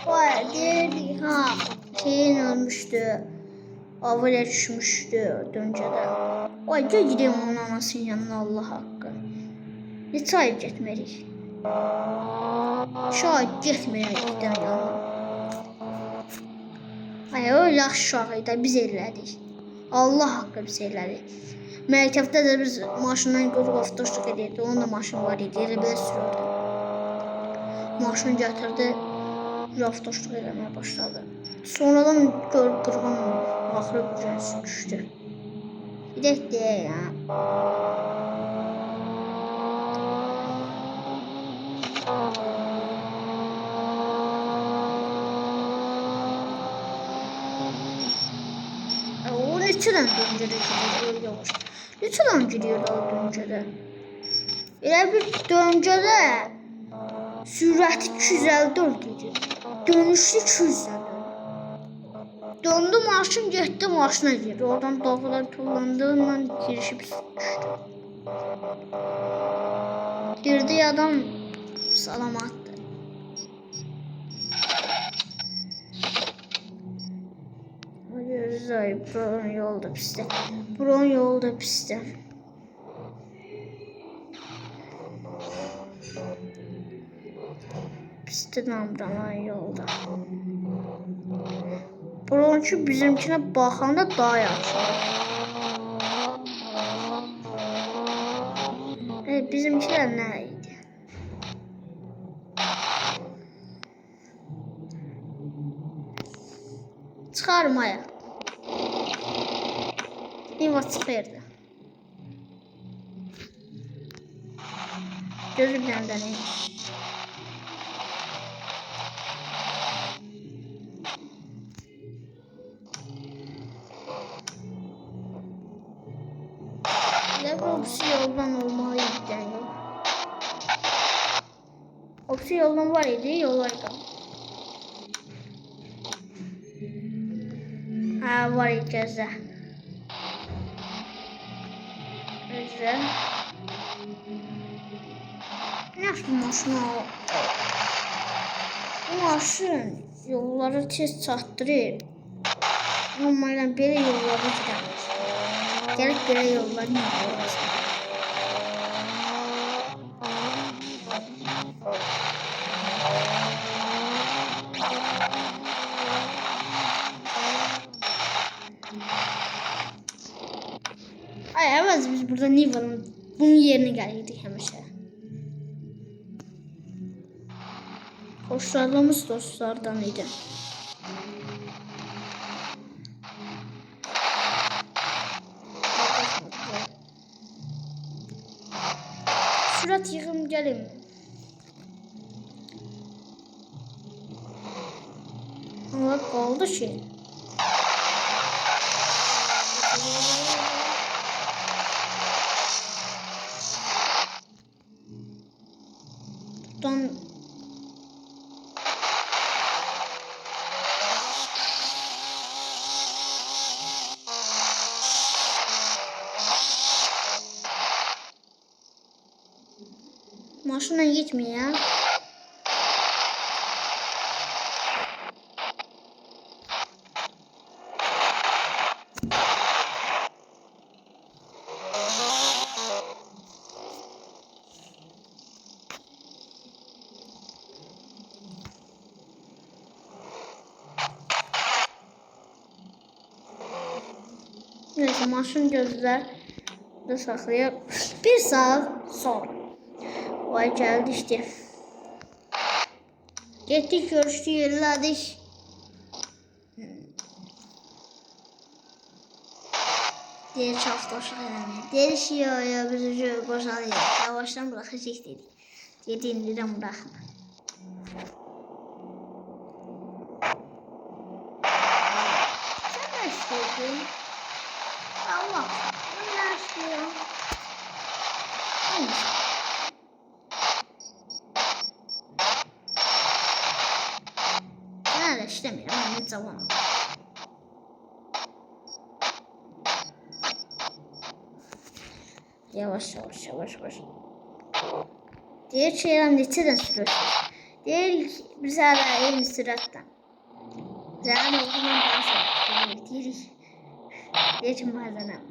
Vay deyirdik ha. Şeyin ölmüştü. Avıya düşmüştü döncədə. Vay gel gidelim onun anasının yanına Allah haqqı. Neçə ay getmərik. Şahit getməyək gitdən yanına. Ay o yaxşı uşaq idi biz elədik. Allah haqqı biz elədik. Məktəbdə də biz maşından qırıb avtoşluq edirdi. Onun da maşını var idi. Elə belə sürürdü. Maşını gətirdi. Avtoşluq eləməyə başladı. Sonradan görüb qırğın axırı gücəsi düşdü. Gidək deyək ya. O neçədən döncədə gidiyor yavaş. Neçədən gidiyor o döncədə? Elə bir döncədə sürəti 254 idi. Dönüşlü 200'den. Döndü maşın getdi maşına girdi. Oradan dağlar tullandığından girişib düşdü. Girdi adam salamatdı. Gözay buranın yolu da pisdi. Buranın yolu da pisdi. Pisdi namraman yolda. Buranın bizimkine baxanda daha yaxşı. Bizimkiler nə idi? Çıxarmaya. İva çıxırdı. Gözü bir dənə dənəyim. Opsi yoldan olmalıydı yol. Opsi yoldan var idi, yolaydı. Ha var idi gözə. Gözə. Yaxşı maşın al. Bu maşın yolları tez çatdırır. Normalde belə yolları gidilir. Gəlib belə yollar nə olur? Ay evet biz burada Niva'nın bunun yerine geldik həmişə. Hoşlandığımız dostlardan idi. Sürət yığım gəlim. Ama qaldı şey. Buradan maşınla gitmiyor ya. Neyse maşın gözler de saklıyor. Bir saat sonra. Vay geldi işte. Gittik görüştük yerlədik. Deyir çaftaşıq eləmək. Deyir ki ya biz qoşalıyıq. Yavaşdan bıraxacaq dedik. Dedi indidən bıraxma. Sen ne istedin? Allah. Ben ne istiyorum? Ben de istemiyorum. Ben de tamam. Yavaş. Diğer şeyler neçədən sürürsün? Deyil ki, biz hələ eyni sürətdən. Zəmin oğlundan daha sürətdən deyirik. Deyəcəm bazenəm.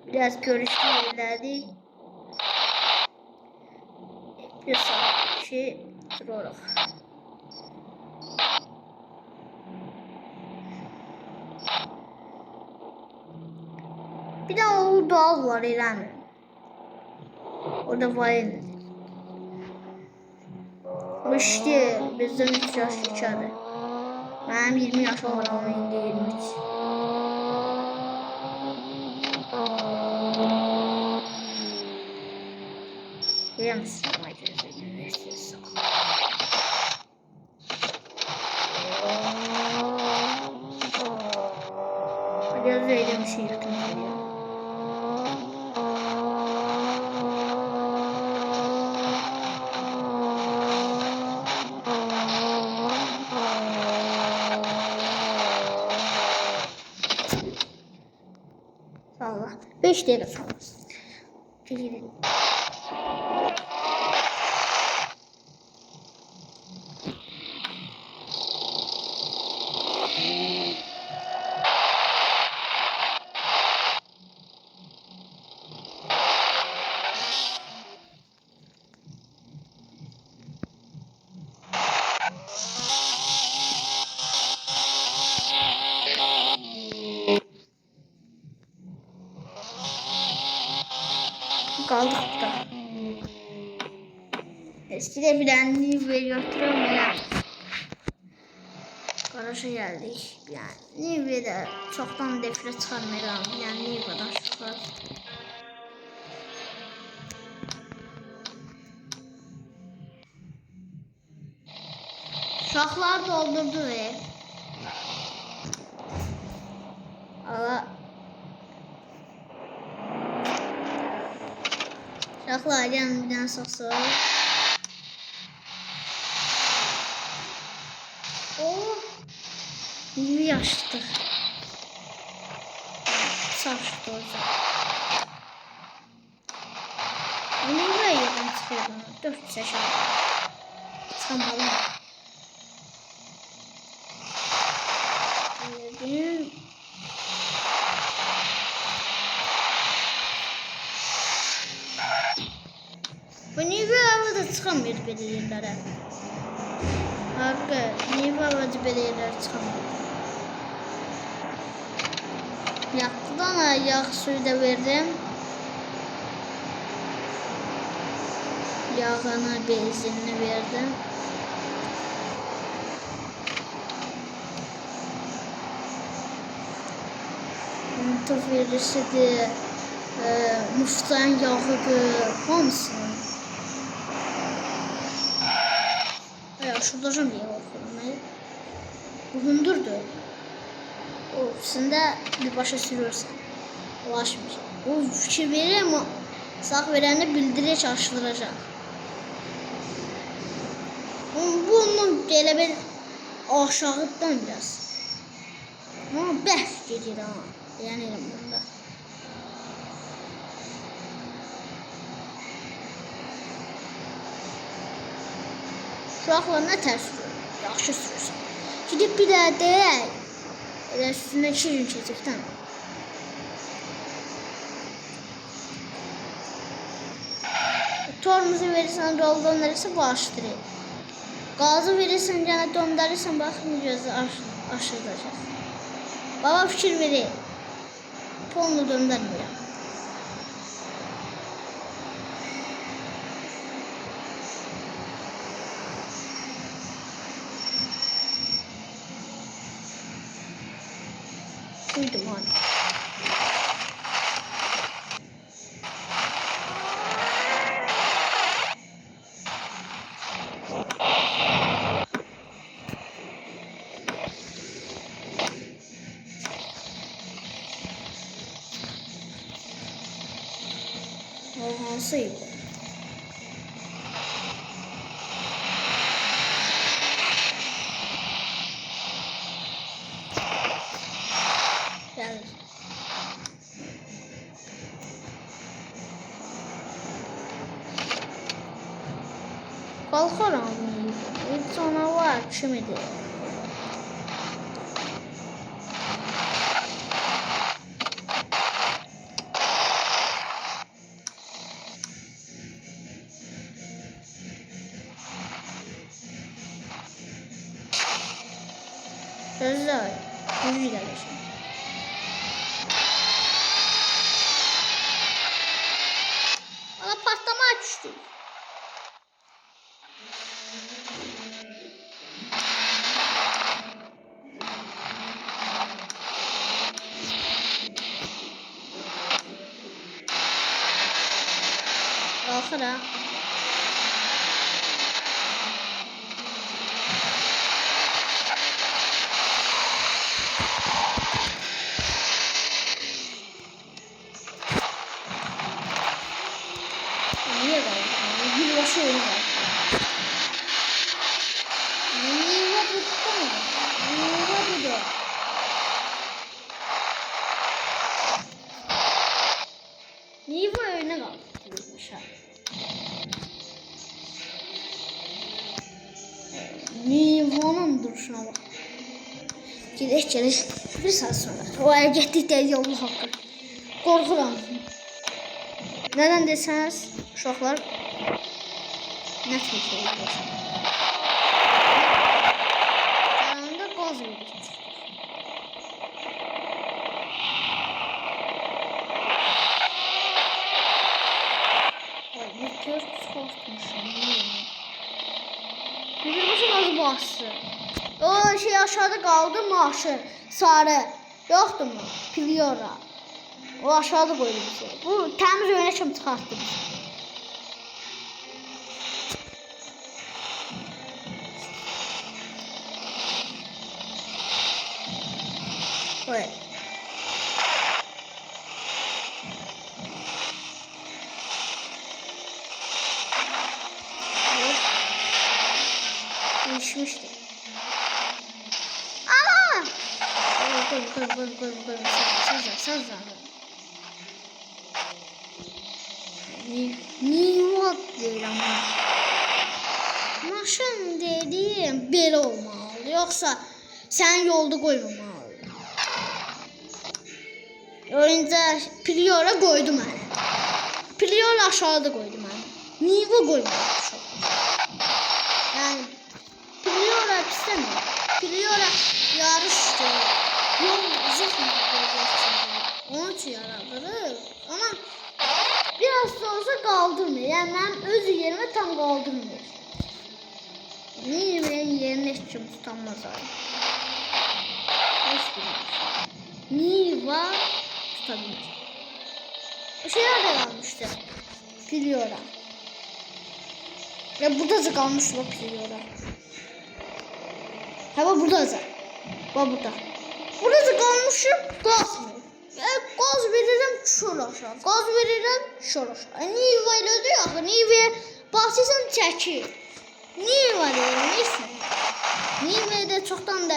Biraz görüştü yerlədik. Bir saat ki dururuq. Bir de o doğal var İrem. Orada var yani. O işte bizden 3 yaş geçerdi. Benim 20 yaşım var ama indi 23. Biliyor musun? Biraz öyle bir şey yaptım. Allah. 5 dakika sonra. Gidelim. Kaldık da. Eskide bilen Nivea götürüyorum ya. Garaja geldik. Yani Nivea'da çoktan defile çıkarmayalım. Yani Nivea'dan çıkar. Uşaqlar doldurdu ve Allah. Uşaqlar gəlin bir dənə sosu. Oh. Nivea açdıq. Saçdı olacaq. Nivea yerdən çıxıyor bana. 400 aşağı. Çıxamalı. Verdim. Bu Nivea havada çıxamıyor belə yerlərə. Hakkı, Nivea havada belə yerlərə çıxamıyor. Yaktıdan yağ suyu da verdim. Yağını, benzinini verdim. Tuf verişidir. Muştan yağıdır. Hamısını. Şurada diye bakıyorum. Bu hündürdür. O ikisinde bir başa sürüyorsan. Ulaşmış. O fikir verir ama sağ verende bildirici açılacak. Bunun böyle bir aşağıdan biraz. Ama bəf gedir ha. Yani bunda. Uşaqlar nə tərs sürür? Yaxşı sürürsən. Gidib bir də deyək. Elə üstündən 2 gün keçəkdən. Tormuzu verirsən, rol döndürürsən, başlayır. Gazı verirsən, gənə döndürürsən, baxın gözü aşırılacaq. Baba fikir verir. Polunu döndürmürəm. Duydum hani. O hansıydı? Geldi. Qalxaram. Canavar kimidir? Gözler, gücü gəlişim. Ana patlama düşdü. Qalxıram. Niye qalxıram? Bir başı oyun qalxıram. Niye tuttu mu? Niye tuttu? Niye bu oyuna qalxırmışam? Niva'nın duruşuna bak. Gedək. Bir saat sonra. O əl getdikdə Allah haqqı. Qorxuram. Nədən desəniz, uşaqlar nə təkə edirsən? Yanında qaz verir. Ay, meteor çıxartmışım. Bir başım az bastı. O şey aşağıda kaldı maaşı. Sarı. Yoktu mu? Piliora. O aşağıda koydu bizi. Bu temiz oyuna kim çıkarttı bizi? Evet. Değişmişti. Ama! Koy. Sazla. Niye deyirəm ha? Maşın dediyim belə olmalı. Yoksa sen yolda koymamalı. Önce Piliora koydu mənə. Piliora aşağıda koydu mənə. Niye koymadı? Yani Piliora pisləmir. Piliora yarışdı. Yol zıxmır. Onun için yaradırır. Ama biraz da olsa kaldırmıyor. Yani ben öz yerime tam kaldırmıyor. Niye benim yerine hiç kim tutanmaz abi. Hiç bilmiyorum. Niva tutabilir. O şeyler de kalmıştı. Piliora. Ya burada da kalmış bak Piliora. Ha bak burada da. Bak burada. Burada da kalmışım. Gaz mı? Gaz veririm şöyle aşağı. Gaz veririm şöyle aşağı. Niva ile diyor. Niva'ya basırsan çekir. Niva diyorum. Neyse. Niva'ya da çoktan da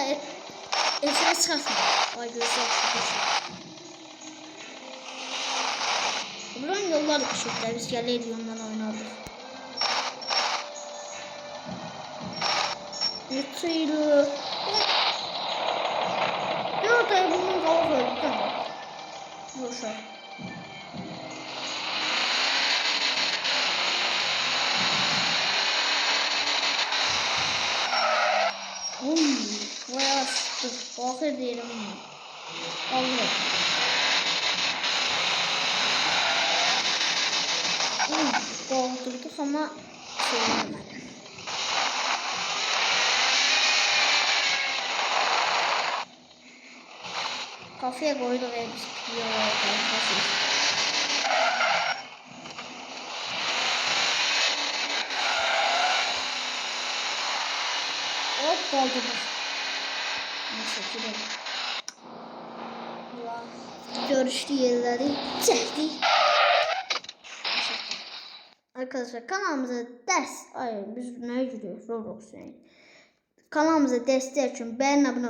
esine çıkartmıyor. Ay gözler. Buranın yolları kışıklar. Biz geliriz ondan oynardık. Yutsuydu. Bir ortaya bunun kalıp öldü. Tamam. Boşa. Vay astı. Bakır diyelim. Allah. Kaldırdık ama söylemedim. Kafaya koyduk ve biz hop kaldırdık. Neyse gidelim. Görüştü yerleri çektik. Arkadaşlar kanalımıza biz ne giriyoruz Roblox yani. Kanalımıza destek için beğenin, abone olun.